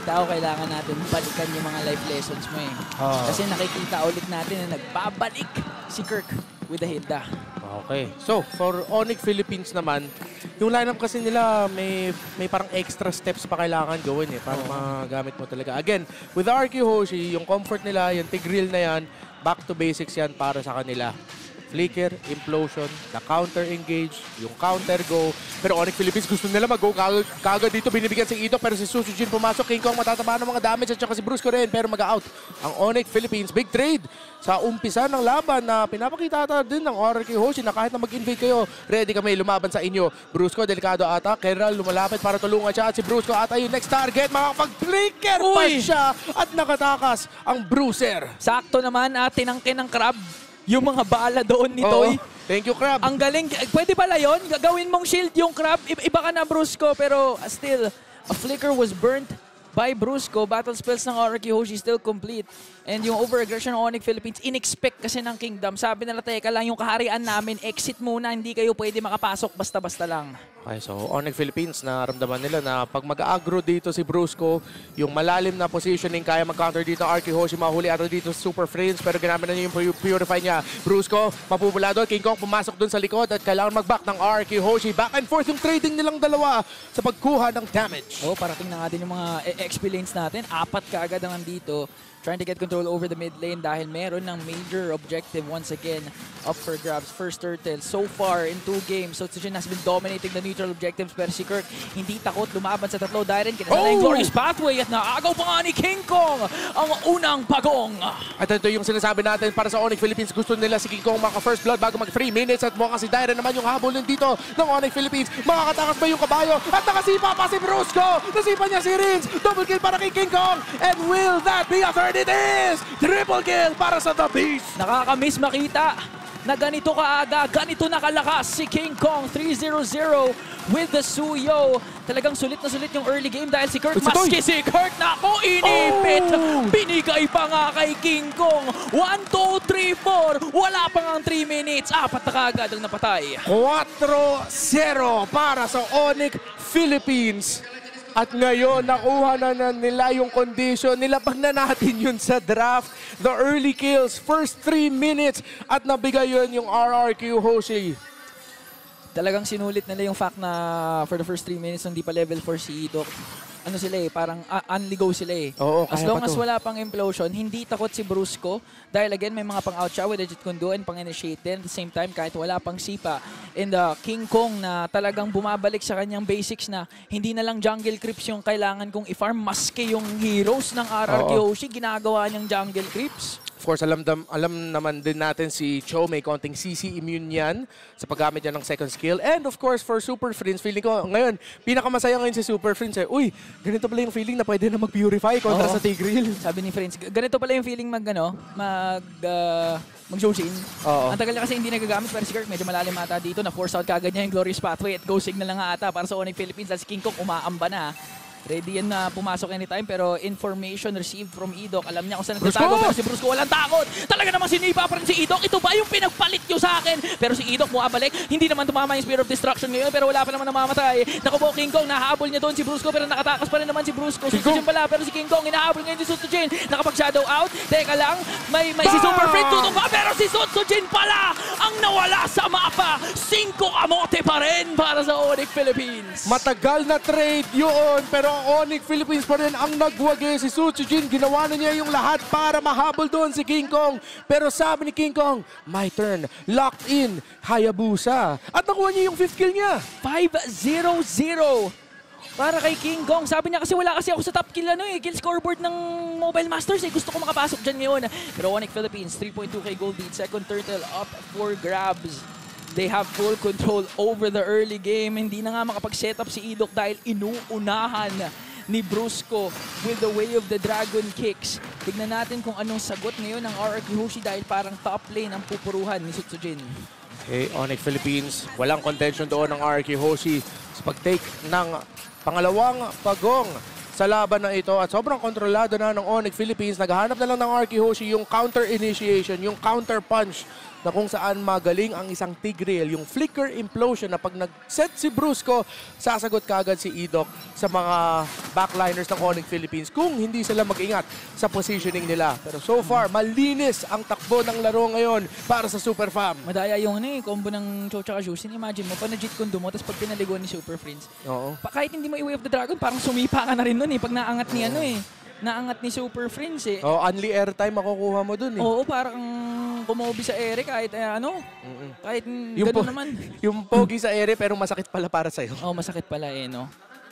Tao, kailangan natin balikan yung mga life lessons mo eh. Kasi nakikita ulit natin na nagbabalik si Kirk with the Hilda. Okay. So, for Onyx Philippines naman, yung lineup kasi nila may parang extra steps pa kailangan gawin eh para magamit mo talaga. Again, with RQ Hoshi, yung comfort nila, yung Tigreal na yan, back to basics yan para sa kanila. Flicker, Implosion, the counter engage, yung counter go. Pero Onyx Philippines gusto nila mag-go kagad dito. Binibigyan si Idok pero si Susujin pumasok. King Kong matataba ng mga damage at saka si Brusco rin pero mag-out. Ang Onyx Philippines, big trade sa umpisa ng laban na pinapakita ata din ng RQ Hoshi na kahit na mag-invade kayo, ready kami lumaban sa inyo. Brusco, delikado ata. Keral lumalapit para tulungan siya at si Brusco ata yung next target. Makakapag-flicker pa siya at nakatakas ang Bruiser. Sakto naman at tinangkin ng Crab yung mga bala doon ni Toy. Thank you, Crab. Ang galing. Pwede pala yun? Gagawin mong shield yung Crab. Iba ka na, Brusco. Pero still, a flicker was burnt by Brusco. Battle spells ng RQ Hoshi still complete. And yung over-aggression ng Onyx Philippines, in-expect kasi ng Kingdom. Sabi nila, teka lang, yung kaharian namin, exit muna. Hindi kayo pwede makapasok basta-basta lang. Okay, so Onyx Philippines, naramdaman nila na pag mag-aggro dito si Brusco, yung malalim na positioning, kaya mag-counter dito ang RQ Hoshi, mahuli ata dito Super Friends, pero ginamit na niya yung Purify niya. Brusco, mapupula doon. King Kong pumasok doon sa likod at kailangan mag-back ng RQ Hoshi. Back and forth yung trading nilang dalawa sa pagkuha ng damage. Parating na natin yung mga XP lanes natin. 4 kaagad ang nandito. Trying to get control over the mid lane dahil meron ng major objective once again up for grabs. First Turtle so far in 2 games. So Tsujin has been dominating the neutral objectives pero si Kirk hindi takot lumaban sa tatlo. Dahil kinasala yung Glorious Pathway at naagaw pa nga ni King Kong ang unang pagong. At ito yung sinasabi natin para sa Onyx Philippines. Gusto nila si King Kong maka-first blood bago mag-3 minutes at mukhang si Dairen naman yung habulin dito ng Onyx Philippines. Makakatakas ba yung kabayo? At nakasipa pa si Brusco! Nasipa niya si Rins! Double kill para kay King Kong! And will that be a third? It is! Triple kill para sa The Beast! Nakakamiss makita na ganito kaaga, ganito nakalakas si King Kong. 3-0-0 with the Suyo. Talagang sulit na sulit yung early game dahil si Kirk, maski si Kirk na ako inipit. Binigay pa nga kay King Kong. 1, 2, 3, 4. Wala pa nga 3 minutes. 4 na kaagad ang napatay. 4-0 para sa Onyx Philippines. At ngayon, nakuha na nila yung condition. Nilapag na natin yun sa draft. The early kills, first 3 minutes. At nabigay yun yung RRQ Hoshi. Talagang sinulit nila yung fact na for the first 3 minutes hindi pa level 4 si Idok. Ano sila parang unligo sila as long as wala pang implosion, hindi takot si Brusco. Dahil again, may mga pang-out siya with Legit Kundo and pang-initiate din. At the same time, kahit wala pang sipa. And King Kong na talagang bumabalik sa kanyang basics na hindi na lang jungle creeps yung kailangan kong i-farm. Maski yung heroes ng RRQ Hoshi, ginagawa niyang jungle creeps. Of course, alam naman din natin si Cho may konting CC immune yan sa paggamit niya ng second skill. And of course, for Super Friends, feeling ko ngayon, pinakamasaya ngayon si Super Friends. Uy, ganito pala yung feeling na pwede na mag-purify kontra sa Tigreal. Sabi ni Friends, ganito pala yung feeling mag-Joshin. Ang tagal niya kasi hindi nagagamit pero si Kirk medyo malalim ata dito. Na-force out kagad niya yung Glorious Pathway at go signal na nga ata para sa Onyx Philippines. At si King Kong umaamba na. Ready yan na pumasok anytime pero information received from Idok. Alam niya kung saan nagtatago pero si Brusco walang takot. Talaga namang sinipa pa rin si Idok. Ito ba yung pinagpalit nyo sa akin? Pero si Idok bumabalik. Hindi naman tumama yung Spear of Destruction ngayon pero wala pa naman namamatay. Nakubo King Kong. Nahabol niya doon si Brusco pero nakatakas pa rin naman si Brusco. Susujin pala pero si King Kong inahabol ngayon si Susujin. Nakapag-shadow out. Teka lang. May si Super Friend tutok pa pero si Susujin pala ang nawala sa mapa. 5 kamote pa rin para sa Onyx Philippines. Matagal na trade yun pero Onyx Philippines pa rin ang nagwagi. Si Susujin, ginawa na niya yung lahat para mahabol doon si King Kong. Pero sabi ni King Kong, my turn, locked in, Hayabusa. At nakuha niya yung 5th kill niya. 5-0-0 para kay King Kong. Sabi niya kasi wala kasi ako sa top kill, kill scoreboard ng Mobile Masters. Gusto ko makapasok dyan ngayon. Pero Onyx Philippines, 3.2k gold lead. Second Turtle up for grabs. They have full control over the early game. Hindi na nga makapag-setup si Idok dahil inuunahan ni Brusco with the way of the Dragon Kicks. Tignan natin kung anong sagot ngayon ng RRQ Hoshi dahil parang top lane ang pupuruhan ni Susujin. Okay, Onyx Philippines, walang contention doon ng RRQ Hoshi sa pag-take ng pangalawang pagong sa laban na ito at sobrang kontrolado na ng Onyx Philippines. Naghahanap na lang ng RRQ Hoshi yung counter initiation, yung counter punch na kung saan magaling ang isang Tigreal, yung Flicker Implosion na pag nag-set si Brusco, sasagot kaagad si Idok sa mga backliners ng Onyx Philippines kung hindi sila mag-ingat sa positioning nila. Pero so far, malinis ang takbo ng laro ngayon para sa Super Fam. Madaya yung combo ng Cho tsaka Jusin. Imagine mo, pa-legit kundo mo, tapos pag pinaliguan ni Super Friends, kahit hindi mo i-Way of the Dragon, parang sumipa ka na rin nun pag naangat ni naangat ni Super Friends Only airtime makukuha mo dun Oo, parang kumobi sa ere kahit kahit gano'n naman. Yung pogi sa ere pero masakit pala para sa'yo. Masakit pala no.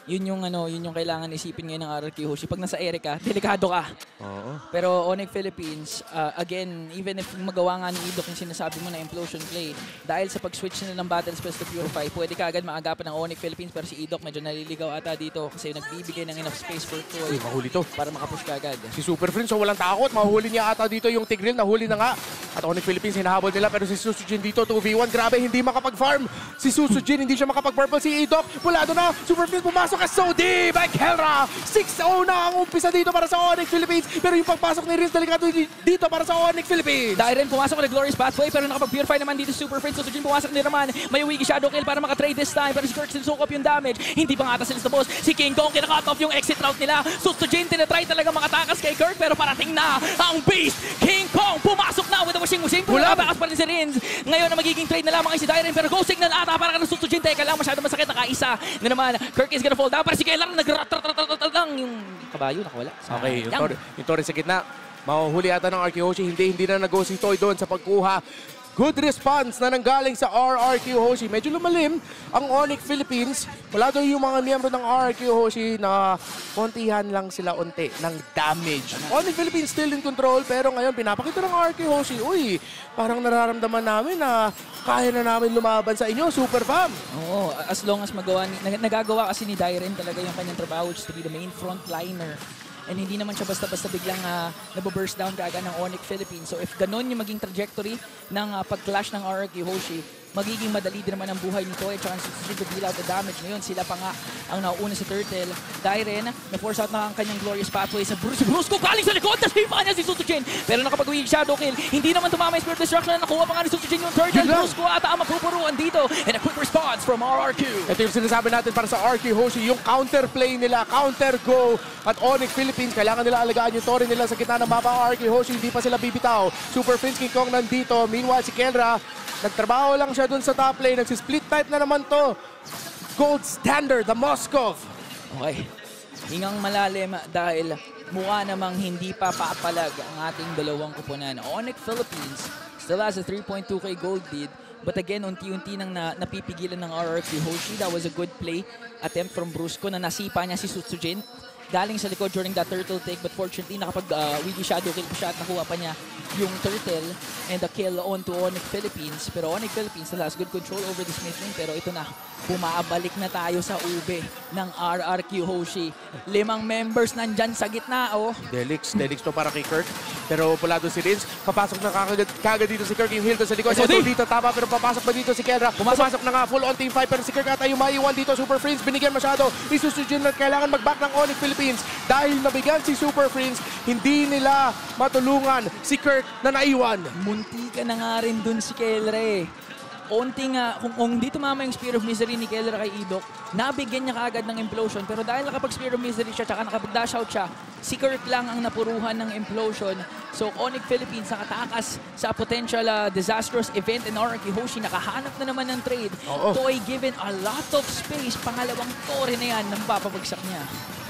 Yun yung kailangan isipin ngayon ng RRQ Hoshi. Pag nasa ere ka, delikado ka. Pero Onyx Philippines, again, even if magawa nga ni Idok yung sinasabi mo na implosion play, dahil sa pag-switch nila ng battle spells to Purify, pwede ka agad maagapan ng Onyx Philippines, pero si Idok medyo naliligaw ata dito kasi nagbibigay ng enough space for Troy. Mahuli to. Para makapush ka agad. Si Super Friends, walang takot. Mahuli niya ata dito yung Tigreal. Nahuli na nga. At Onyx Philippines, hinahabol nila. Pero si Susujin dito, 2v1. Grabe, hindi makapag-farm. Si Susujin, hindi siya makapag-purple. Si Idok, wala doon na. Super Friends, pumasok ka so deep by Kelra. 6-0 na ang umpisa dito para sa Onyx Philippines. Pero yung pagpasok ni Rins, delikado dito para sa Onyx Philippines. Dairen pumasok na Glorious Pathway pero nakapag-purify naman dito Super Friends. Susujin pumasok ni Raman. May Wiggy Shadow Kill para makatrade this time. Pero si Kirk sinusok up yung damage. Hindi pa nga ata sila sa boss. Si King Kong kinakat off yung exit route nila. Susujin tinatry talaga makatakas kay Kirk pero parating na ang Beast. King Kong pumasok na with the washing machine. Pulabakas pa rin si Rins. Ngayon na magiging trade na lamang si Dairen pero go signal ata para ka ng Susujin. Teka lang, masyado masakit. Nakaisa na naman. Kirk is gonna fall down. Para si Kailar nag-rat-rat-rat-rat-rat yung kabayo nakawala. Okay, yung Torres sa gitna. Mahuhuli ata ng RRQ Hoshi. Hindi na nag-go si Toy doon sa pagkuha. Good response na nanggaling sa RRQ Hoshi. Medyo lumalim ang Onyx Philippines. Wala daw yung mga miyembro ng RRQ Hoshi na kontihan lang sila unti ng damage. Onyx Philippines still in control pero ngayon pinapakita ng RRQ Hoshi. Uy, parang nararamdaman namin na kaya na namin lumaban sa inyo, Super Fam. Oo, as long as nagagawa kasi ni Dairen talaga yung kanyang trabaho, which is to be the main frontliner. And hindi naman siya basta-basta biglang nababurst down kaagad ng Onyx Philippines. So if ganun yung maging trajectory ng pag-clash ng RRQ Hoshi, magiging madali din naman ang buhay nito at chance to deal out the damage. Ngayon, sila pa nga ang nauuna sa Turtle. Dairen, na-force out na ang kanyang Glorious Pathway sa Brusco. Galing sa likod, nasipa niya si Susujin. Pero nakapag-uwi Shadow Kill, hindi naman tumama yung Spirit Destruction na nakuha pa nga ni Susujin yung Turtle. Brusco ata ang mapupuruan dito. And a quick response from RRQ. Ito yung sinasabi natin para sa RRQ Hoshi, yung counterplay nila, counter go at Onyx Philippines. Kailangan nila alagaan yung Torre nila sa gitna ng mapa. RRQ Hoshi, hindi pa sila bibitaw. Super Prince King Kong nandito. Meanwhile, si Kelra, nagtrabaho lang siya dun sa top lane. Nagsisplit type na naman to. Gold Standard, the Moskov. Okay. Hingang malalim dahil mukha namang hindi pa paapalag ang ating dalawang kupunan. Onyx Philippines still has a 3.2k gold lead. But again, unti-unti nang napipigilan ng RRQ Hoshi. That was a good play attempt from Brusco na nasipa niya si Susujin. Galing sa likod during that turtle take, but fortunately nakapag-Wiggy Shadow Kill pa siya at nakuha pa niya yung turtle and the kill on to Onyx Philippines. Pero Onyx Philippines still has good control over this mid lane, pero ito na, bumabalik na tayo sa ube ng RRQ Hoshi. 5 members nandyan sa gitna, Delix to para kay Kirk. Pero pula doon si Rins, papasok na kagad dito si Kirk, yung heal doon sa likod. SOD dito tama, pero papasok ba dito si Kelra? Pumasok na nga, full on team fight, pero si Kirk ata yung maiwan dito. Super Friends, binigyan masyado. Isusujin na kailangan mag-back ng Onyx Philippines. Dahil nabigyan si Super Friends, hindi nila matulungan si Kirk na naiwan. Munti ka na nga rin dun si Kelra Onti nga, kung hindi tumama yung Spear of Misery ni Kelra kay Idok, nabigyan niya kaagad ng implosion. Pero dahil nakapag Spear of Misery siya, tsaka nakapag-dash out siya, si Kirk lang ang napuruhan ng implosion. So Onyx Philippines nakatakas sa potential disastrous event in RRQ Hoshi. Nakahanap na naman ng trade. Toy given a lot of space. Pangalawang Torre na yan nang papabagsak niya.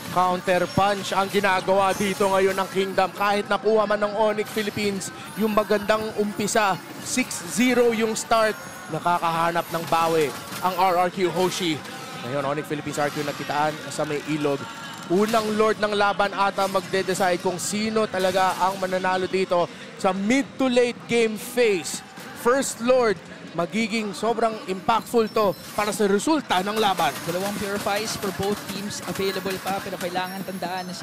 Counter punch ang ginagawa dito ngayon ng Kingdom. Kahit nakuha man ng Onyx Philippines yung magandang umpisa, 6-0 yung start, nakakahanap ng bawi ang RRQ Hoshi. Ngayon, Onyx Philippines RQ nagkitaan sa may ilog. Unang Lord ng laban ata magde-decide kung sino talaga ang mananalo dito sa mid to late game phase. First Lord, magiging sobrang impactful to para sa resulta ng laban. Dalawang purifies for both teams available pa, pero kailangan tandaan na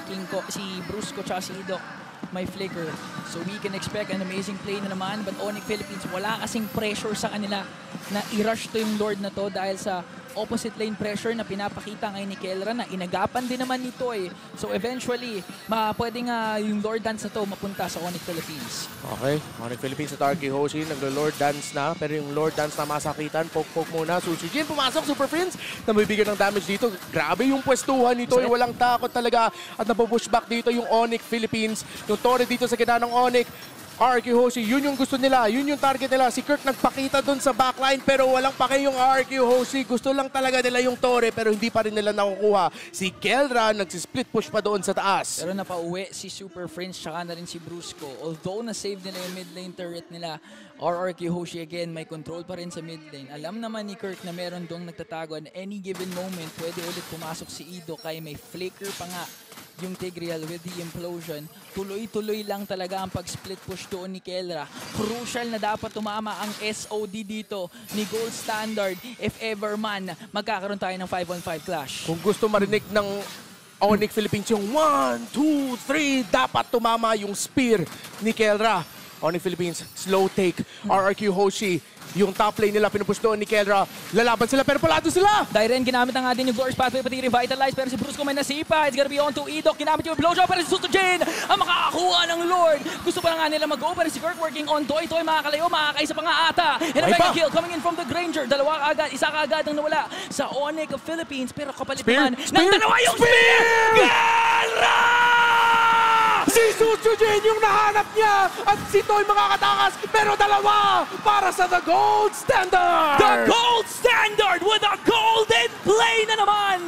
si Brusco at si Idok may flicker. So we can expect an amazing play na naman, but Onyx Philippines wala kasing pressure sa kanila na i-rush to yung Lord na to dahil sa opposite lane pressure na pinapakita ngayon ni Kelra na inagapan din naman ni Toy. So eventually, pwedeng yung Lord Dance na to mapunta sa Onyx Philippines. Okay, Onyx Philippines at Arky Hoshi, naglo-Lord Dance na. Pero yung Lord Dance na masakitan, poke-poke muna. Susujin, pumasok, Super Friends, na mabibigyan ng damage dito. Grabe yung pwestuhan nito, walang takot talaga. At napupush back dito yung Onyx Philippines. Yung Torre dito sa gitna ng Onyx. Arky Hoshi, yun yung gusto nila, yun yung target nila. Si Kirk nagpakita dun sa backline pero walang pake yung Arky Hoshi. Gusto lang talaga nila yung Torre pero hindi pa rin nila nakukuha. Si Kelra nagsisplit push pa doon sa taas. Pero napauwi si Super Friends tsaka na rin si Brusco. Although na-save nila yung mid lane turret nila, Arky Hoshi again may control pa rin sa mid lane. Alam naman ni Kirk na meron doong nagtatago at any given moment pwede ulit pumasok si Ido kaya may flicker pa nga yung Tigreal with the implosion. Tuloy-tuloy lang talaga ang pag-split push doon ni Kelra. Crucial na dapat tumama ang SOD dito ni Gold Standard if ever man magkakaroon tayo ng 5-on-5 clash. Kung gusto marinig ng Onyx Philippines yung 1, 2, 3, dapat tumama yung spear ni Kelra. Onyx Philippines, slow take. RRQ Hoshi, yung top lane nila pinupush doon ni Kelra. Lalaban sila pero palado sila! Dairen ginamit na nga din yung Glorious Pathway pati revitalize pero si Brusco may nasipa. It's gonna be on to Idok. Ginamit yung blowjob pero si Sutujin ang makakakuha ng Lord. Gusto pa nga nila mag-go pero si Kirk working on Toy. Toy makakalayo, makakaisa pa nga ata. And a mega kill coming in from the Granger. Dalawa agad, isa ka agad ang nawala sa Onyx Philippines pero kapalit naman ng dalawa yung spear! Kelra! Si Sutujin yung nahanap niya at si Toy makakatakas pero dalawa para sa The Gold Standard! The Gold Standard with a golden play na naman!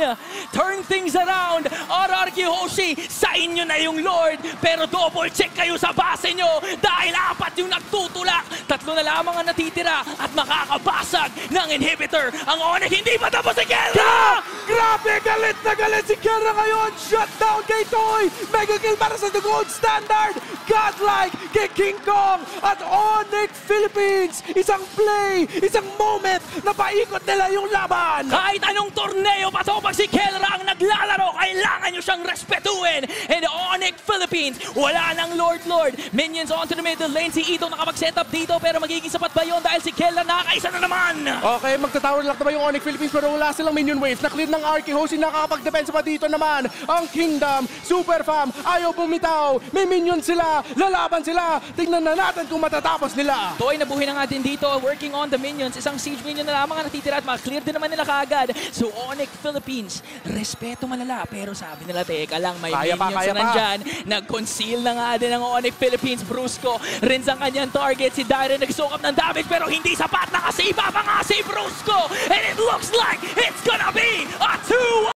Turn things around! RRQ Hoshi, sa inyo na yung Lord pero double check kayo sa base nyo dahil 4 yung nagtutulak. 3 na lamang ang natitira at makakabasag ng inhibitor. Ang Onyx hindi pa tapos si Kelra! Grabe! Galit na galit si Kelra ngayon! Shutdown kay Toy! Mega kill para sa The Gold Standard! Godlike kay King Kong at Onyx Philippines! Isang play! Isang moment na paikot nila yung laban! Kahit anong torneo pa to, pag si Kelra ang naglalaro, kailangan nyo siyang respetuhin. And Onyx Philippines, wala nang Lord. Minions onto the middle lane. Si Ito nakapag-setup dito pero magiging sapat ba yun dahil si Kelra nakakaisa na naman? Okay, magtatower lock naman yung Onyx Philippines pero wala silang minion wave. Na-clear ng Arky Hoshi, nakakapag-defense pa dito naman. Ang Kingdom, Super Fam, ayaw bumitaw. May minion sila, lalaban sila. Tingnan na natin kung matatapos nila. Toy, nabuhay na nga din dito, working on the minions. Isang siege minion na lamang ang natitira at makaklear din naman nila kaagad. So Onyx Philippines, respeto malala. Pero sabi nila, teka lang, may minions na nandyan. Nag-conceal na nga din ang Onyx Philippines. Brusco, rins ang kanyang target. Si Dairen nagsukap ng damage pero hindi sapat. Nakasiba pa nga si Brusco. And it looks like it's gonna be a 2